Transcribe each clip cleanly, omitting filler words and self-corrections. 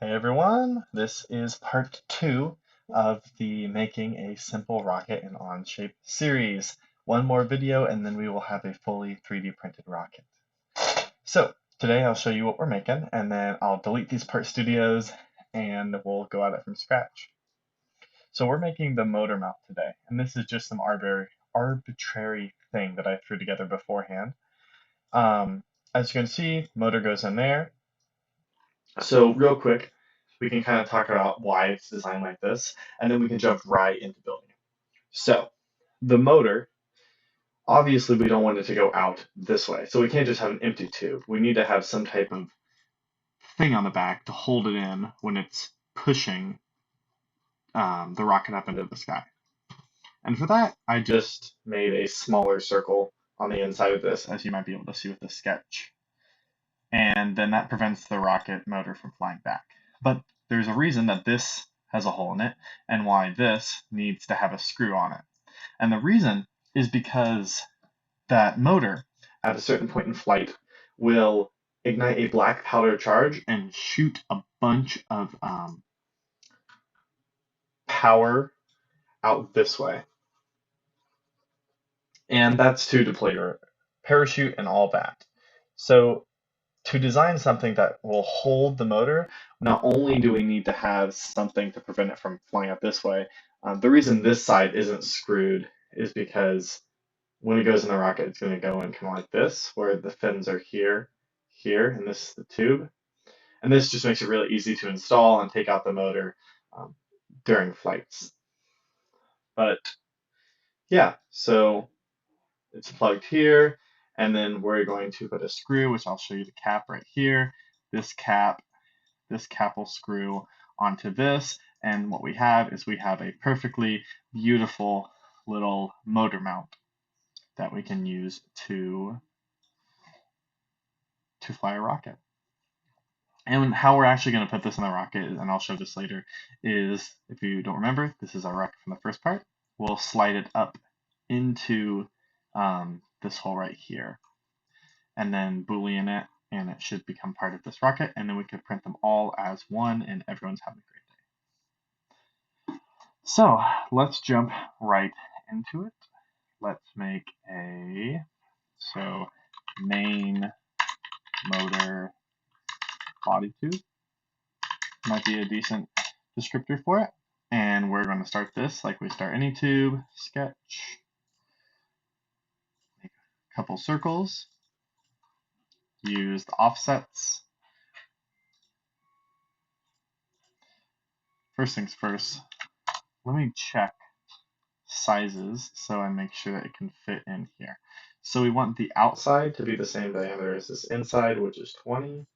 Hey everyone, this is part 2 of the Making a Simple Rocket in OnShape series. One more video and then we will have a fully 3D printed rocket. So today I'll show you what we're making and then I'll delete these part studios and we'll go at it from scratch. So we're making the motor mount today, and this is just some arbitrary thing that I threw together beforehand. As you can see, motor goes in there. So real quick, we can kind of talk about why it's designed like this, and then we can jump right into building it. So the motor, obviously we don't want it to go out this way, so we can't just have an empty tube. We need to have some type of thing on the back to hold it in when it's pushing the rocket up into the sky. And for that, I just made a smaller circle on the inside of this, as you might be able to see with the sketch. And then that prevents the rocket motor from flying back. But there's a reason that this has a hole in it and why this needs to have a screw on it. And the reason is because that motor, at a certain point in flight, will ignite a black powder charge and shoot a bunch of power out this way. And that's to deploy your parachute and all that. So to design something that will hold the motor, not only do we need to have something to prevent it from flying up this way, the reason this side isn't screwed is because when it goes in the rocket, it's going to go in kind of like this, where the fins are here, and this is the tube. And this just makes it really easy to install and take out the motor during flights. But yeah, so it's plugged here, and then we're going to put a screw, which I'll show you the cap right here. This cap will screw onto this, and what we have is we have a perfectly beautiful little motor mount that we can use to fly a rocket. And how we're actually going to put this in the rocket, and I'll show this later, is, if you don't remember, this is our rocket from the first part. We'll slide it up into this hole right here, and then Boolean it, and it should become part of this rocket, and then we can print them all as one, and everyone's having a great day. So let's jump right into it. Let's make main motor body tube. Might be a decent descriptor for it. And we're going to start this like we start any tube. Sketch. Make a couple circles. Use the offsets. First things first, let me check sizes so I make sure that it can fit in here. So we want the outside to be the same diameter as this inside, which is 20.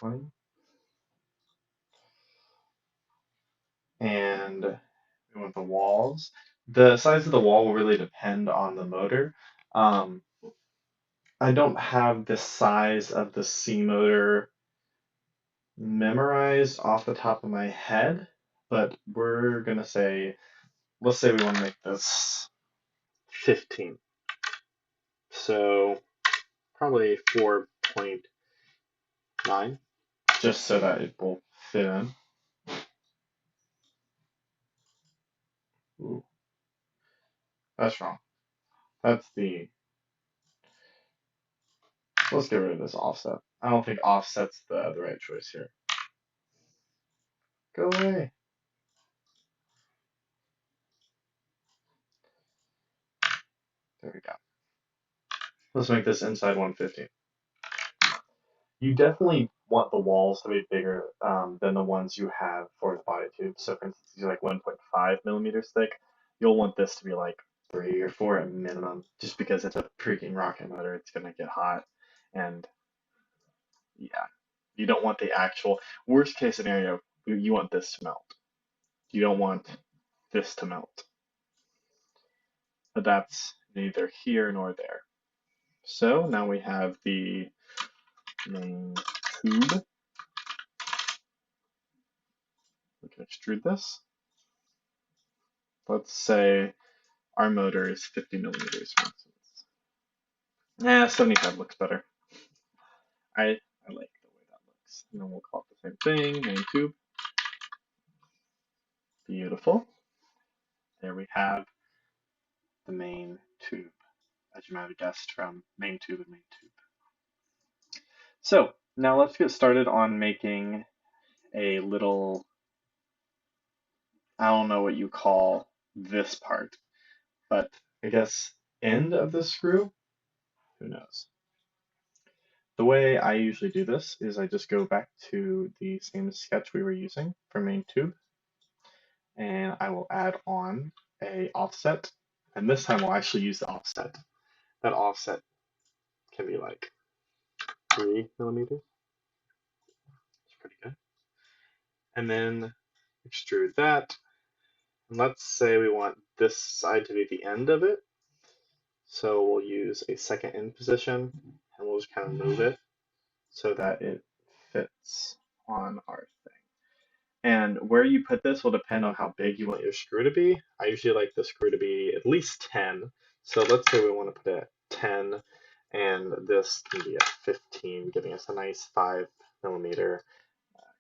20. And we want the walls. The size of the wall will really depend on the motor. I don't have the size of the C motor memorized off the top of my head, but we're gonna say, let's say we want to make this 15. So probably 4.9, just so that it will fit in. Ooh, that's wrong. Let's get rid of this offset. I don't think offset's the right choice here. Go away. There we go. Let's make this inside 150. You definitely want the walls to be bigger than the ones you have for the body tube. So for instance, these are like 1.5 millimeters thick. You'll want this to be like 3 or 4 at minimum, just because it's a freaking rocket motor. It's gonna get hot, and yeah, you don't want the actual worst case scenario. You want this to melt. You don't want this to melt. But that's neither here nor there. So now we have the main tube. We can extrude this. Let's say our motor is 50 millimeters, for instance. 75 looks better. I like the way that looks. And then we'll call it the same thing, main tube. Beautiful. There we have the main tube, as you might have guessed from main tube and main tube. So now let's get started on making a little, I don't know what you call this part, but I guess end of the screw? Who knows? The way I usually do this is I just go back to the same sketch we were using for main tube, and I will add on a offset, and this time we'll actually use the offset. That offset can be like 3 millimeters. It's pretty good. And then extrude that. And let's say we want this side to be the end of it. So we'll use a second end position, and we'll just kind of move it so that it fits on our thing. And where you put this will depend on how big you want your screw to be. I usually like the screw to be at least 10. So let's say we want to put it at 10, and this can be at 15, giving us a nice 5 millimeter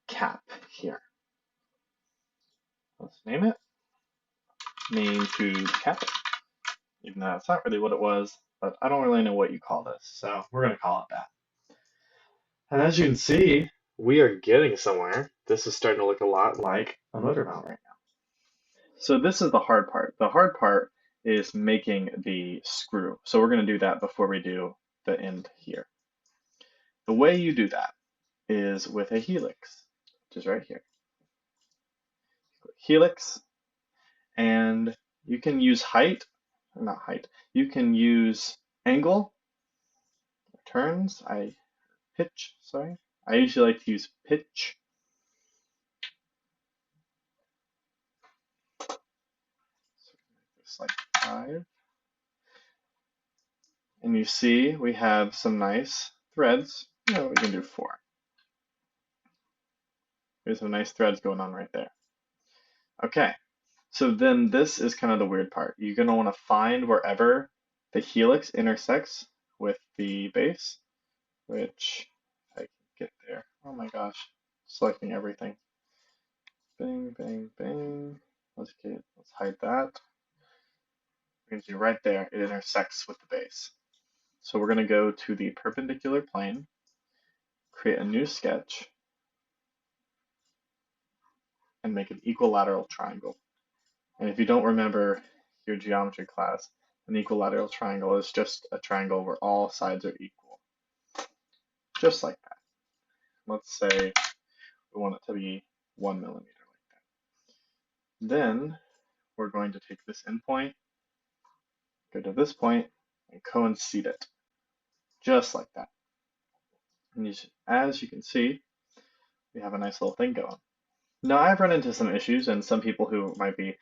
cap here. Let's name it main tube cap, even though that's not really what it was, but I don't really know what you call this, so we're going to call it that. And as you can see, we are getting somewhere. This is starting to look a lot like a motor mount right now. So this is the hard part. The hard part is making the screw. So we're going to do that before we do the end here. The way you do that is with a helix, which is right here. Helix, and you can use height, or not height, you can use angle, turns, pitch, sorry. I usually like to use pitch. So make this like 5. And you see we have some nice threads. No, we can do 4. There's some nice threads going on right there. Okay, so then this is kind of the weird part. You're going to want to find wherever the helix intersects with the base, which if I can get there. Oh my gosh, selecting everything. Bang, bang, bang. Let's hide that. You can see right there, it intersects with the base. So we're going to go to the perpendicular plane, create a new sketch, and make an equilateral triangle. And if you don't remember your geometry class, an equilateral triangle is just a triangle where all sides are equal. Just like that. Let's say we want it to be 1 millimeter like that. Then we're going to take this endpoint, go to this point, and coincide it. Just like that. And as you can see, we have a nice little thing going. Now I've run into some issues, and some people who might be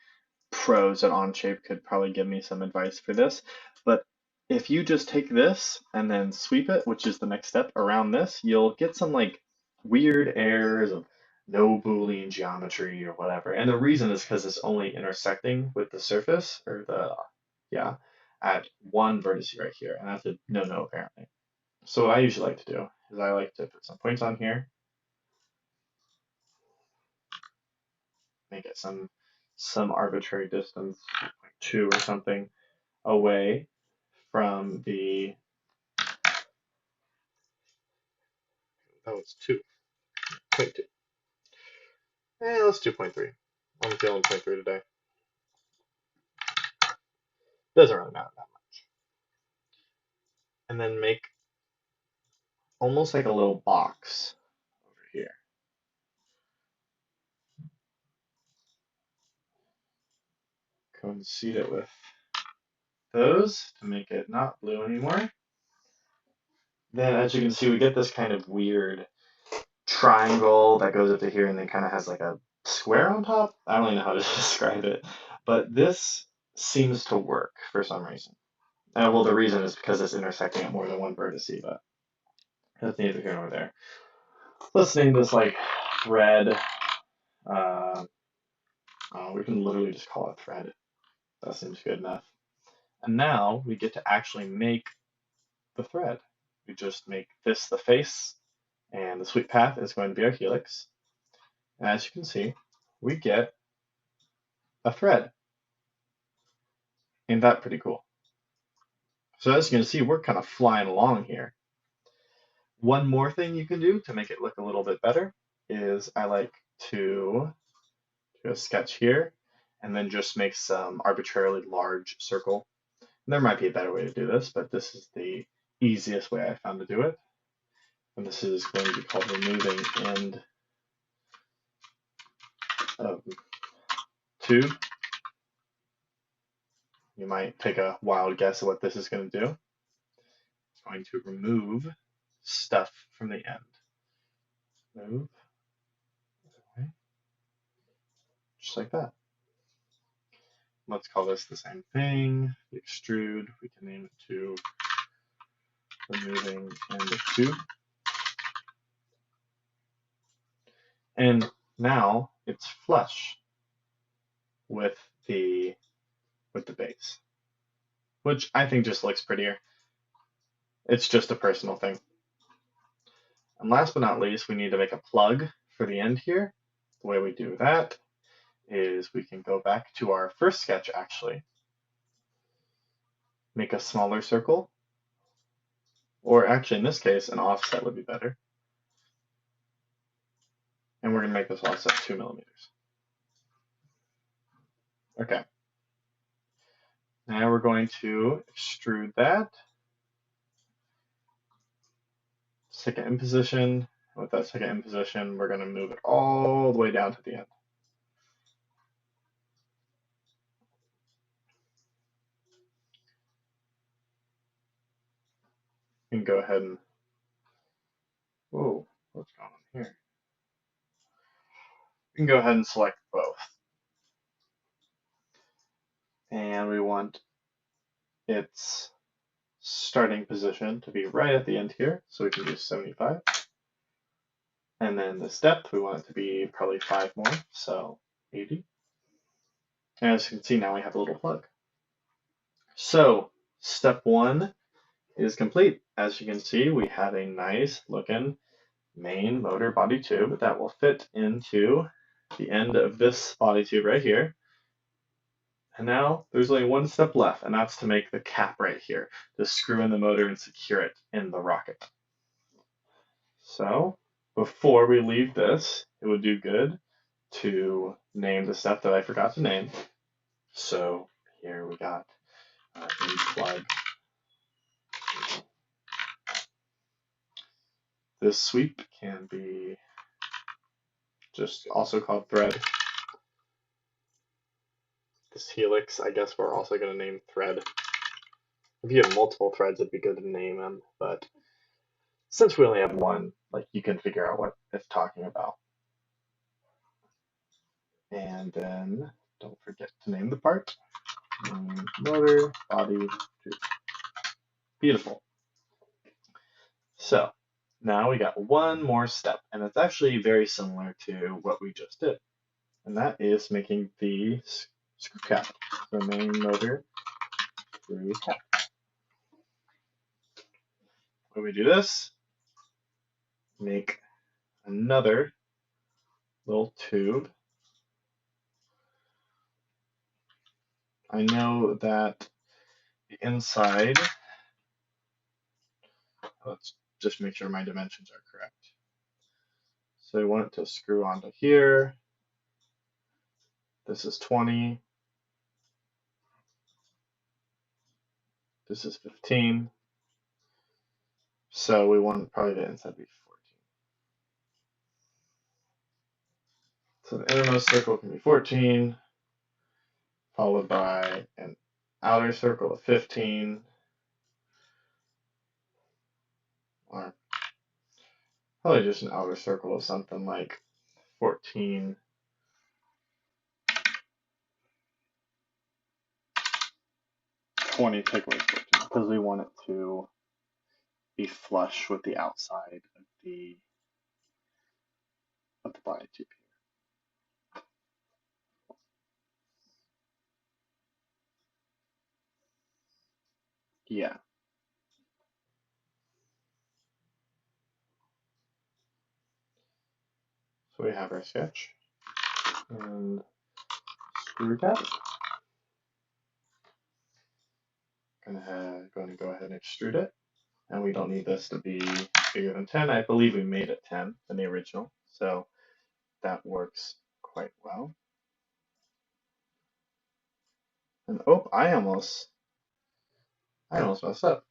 pros at OnShape could probably give me some advice for this, but if you just take this and then sweep it, which is the next step around this, you'll get some like weird errors of no Boolean geometry or whatever. And the reason is because it's only intersecting with the surface or at one vertex right here, and that's a no apparently. So what I usually like to do is I like to put some points on here, make it some arbitrary distance, like 2 or something, away from the, oh, it's 2.2. Let's do 0.3. I'm feeling 0.3 today. Doesn't really matter that much. And then make almost like a little box over here. Coincide it with those to make it not blue anymore. Then as you can see, we get this kind of weird triangle that goes up to here and then kind of has like a square on top. I don't really know how to describe it, but this seems to work for some reason. Well, the reason is because it's intersecting at more than one vertex, but that's neither here nor there. Let's name this like thread. We can literally just call it thread. That seems good enough. And now we get to actually make the thread. We just make this the face And the sweep path is going to be our helix. And as you can see, we get a thread. Ain't that pretty cool? So as you can see, we're kind of flying along here. One more thing you can do to make it look a little bit better is I like to do a sketch here and then just make some arbitrarily large circle. There might be a better way to do this, but this is the easiest way I found to do it. And this is going to be called removing end of tube. You might take a wild guess at what this is going to do. It's going to remove stuff from the end. Move, okay, just like that. Let's call this the same thing. The extrude, we can name it to removing end of tube. And now it's flush with the base, which I think just looks prettier. It's just a personal thing. And last but not least, we need to make a plug for the end here. The way we do that is we can go back to our first sketch actually, make a smaller circle, or actually in this case, an offset would be better. And we're going to make this offset 2 millimeters. Okay. Now we're going to extrude that. Second in position. With that second in position, we're going to move it all the way down to the end. You can go ahead and, whoa, what's going on here? You can go ahead and select both. And we want its starting position to be right at the end here, so we can do 75. And then this depth, we want it to be probably 5 more, so 80. And as you can see, now we have a little plug. So step 1 is complete. As you can see, we have a nice looking main motor body tube that will fit into the end of this body tube right here. And now there's only one step left, and that's to make the cap right here, to screw in the motor and secure it in the rocket. So before we leave this, it would do good to name the step that I forgot to name. So here we got plug. This sweep can be just also called thread. This helix, I guess we're also going to name thread. If you have multiple threads, it'd be good to name them, but since we only have one, like, you can figure out what it's talking about. And then don't forget to name the part. Motor, body, tube. Beautiful. So now we got one more step, and it's actually very similar to what we just did. And that is making the screw cap. So main motor, screw cap. When we do this, make another little tube. I know that the inside, let's just make sure my dimensions are correct. So I want it to screw onto here. This is 20. This is 15. So we want probably the inside to be 14. So the innermost circle can be 14, followed by an outer circle of 15, or probably just an outer circle of something like 14. 20, take away 14, because we want it to be flush with the outside of the body tube here. Yeah. So we have our sketch and screw cap. Going to go ahead and extrude it. And we don't need this to be bigger than 10. I believe we made it 10 in the original, so that works quite well. And oh, I almost messed up.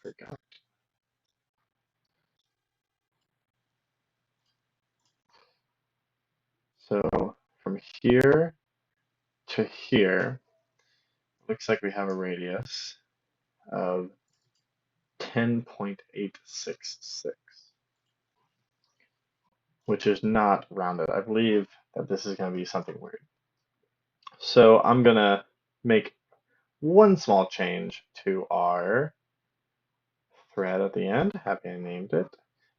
Forgot. So from here to here, looks like we have a radius of 10.866, which is not rounded. I believe that this is going to be something weird. So I'm going to make one small change to our thread at the end. Happy I named it.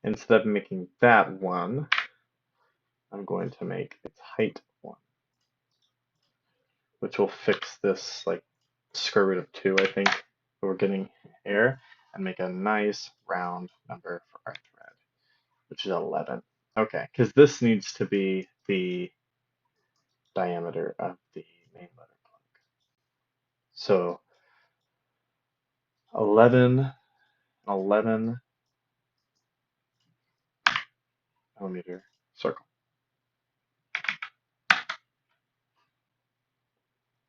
Instead of making that one, I'm going to make its height 1, which will fix this like square root of 2, I think, we're getting here, and make a nice round number for our thread, which is 11. Okay, because this needs to be the diameter of the main letter plug. So 11 millimeter circle.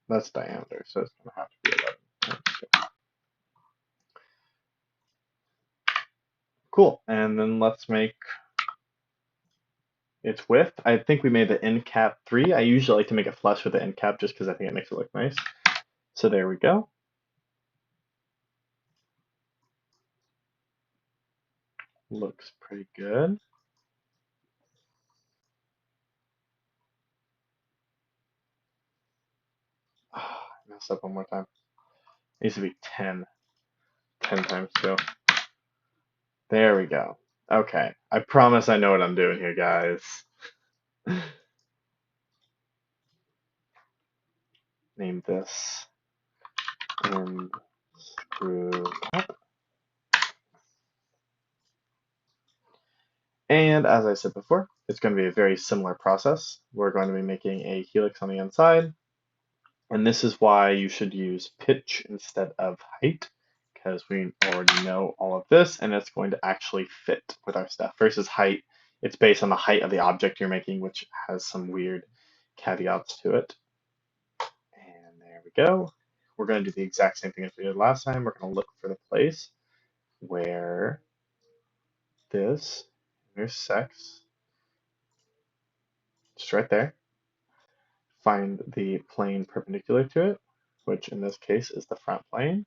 That's diameter, so it's going to have to be 11. Cool, and then let's make its width. I think we made the end cap 3. I usually like to make it flush with the end cap just because I think it makes it look nice. So there we go. Looks pretty good. Oh, I messed up one more time. It needs to be 10 times 2. There we go. Okay, I promise I know what I'm doing here, guys. Name this and screw cap. And as I said before, it's going to be a very similar process. We're going to be making a helix on the inside. And this is why you should use pitch instead of height, because we already know all of this, and it's going to actually fit with our stuff. Versus height, it's based on the height of the object you're making, which has some weird caveats to it. And there we go. We're going to do the exact same thing as we did last time. We're going to look for the place where this intersects, just right there. Find the plane perpendicular to it, which in this case is the front plane,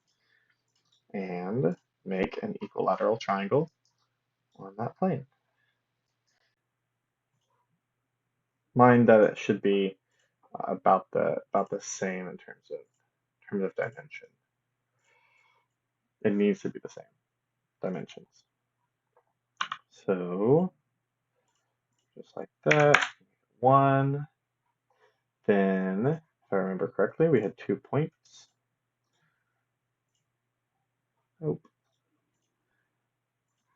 and make an equilateral triangle on that plane. Mind that it should be about the same in terms of dimension. It needs to be the same dimensions. So just like that, 1. Then, if I remember correctly, we had 2 points. Oh,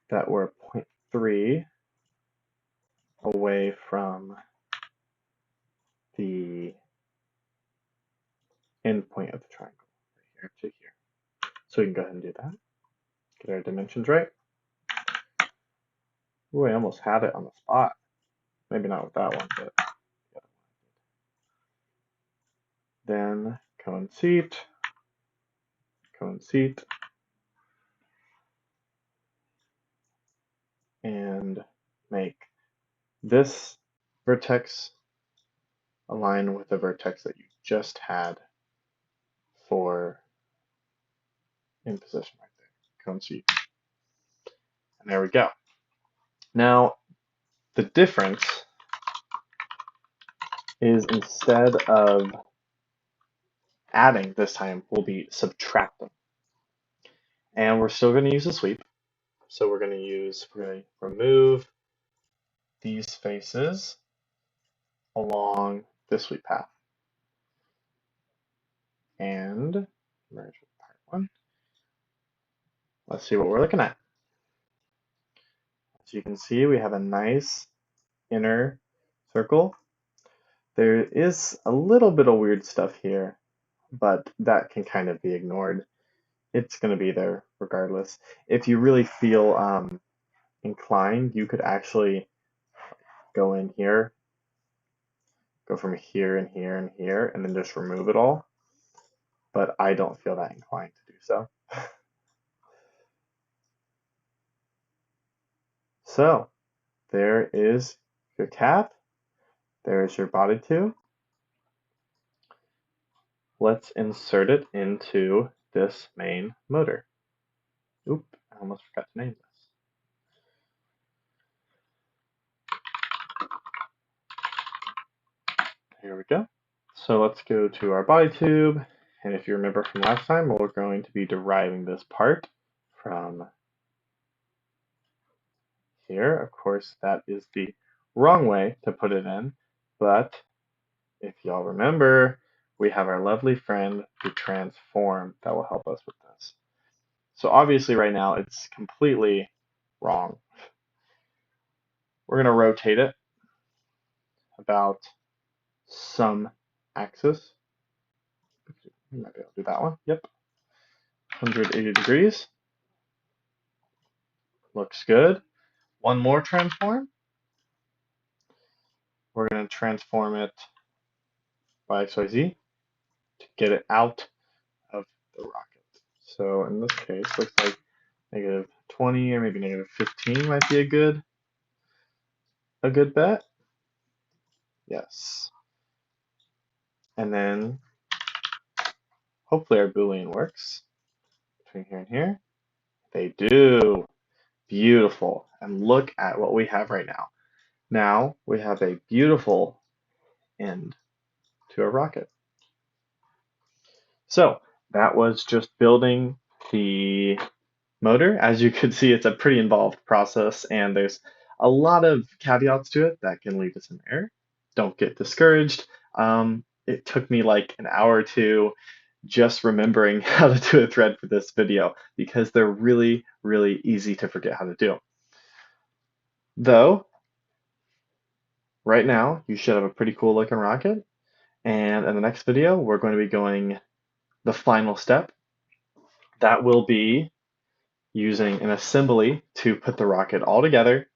that were 0.3 away from the end point of the triangle, right here to here. So we can go ahead and do that. Get our dimensions right. Ooh, I almost had it on the spot. Maybe not with that one, but the other one. Then cone seat, and make this vertex align with the vertex that you just had for in position right there. Cone seat. And there we go. Now, the difference is instead of adding this time, we'll be subtracting. And we're still going to use a sweep. So we're going to remove these faces along this sweep path. And merge with part 1. Let's see what we're looking at. As you can see, we have a nice inner circle. There is a little bit of weird stuff here, but that can kind of be ignored. It's going to be there regardless. If you really feel inclined, you could actually go in here, go from here and here and here, and then just remove it all. But I don't feel that inclined to do so. So there is your cap. There's your body tube. Let's insert it into this main motor. Oop, I almost forgot to name this. Here we go. So let's go to our body tube. And if you remember from last time, we're going to be deriving this part from here. Of course, that is the wrong way to put it in, but if y'all remember, we have our lovely friend, the transform, that will help us with this. So obviously right now it's completely wrong. We're going to rotate it about some axis. You might be able to do that one. Yep. 180 degrees. Looks good. One more transform. We're going to transform it by XYZ to get it out of the rocket. So in this case, looks like -20 or maybe -15 might be a good bet. Yes. And then hopefully our Boolean works between here and here. They do. Beautiful. And look at what we have right now. Now we have a beautiful end to a rocket. So that was just building the motor. As you can see, it's a pretty involved process and there's a lot of caveats to it that can lead to some error. Don't get discouraged. It took me like an hour or two just remembering how to do a thread for this video because they're really, really easy to forget how to do. Though, right now, you should have a pretty cool looking rocket. And in the next video, we're going to be going the final step. That will be using an assembly to put the rocket all together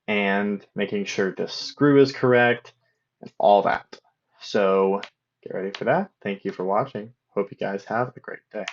and making sure the screw is correct and all that. So get ready for that. Thank you for watching. Hope you guys have a great day.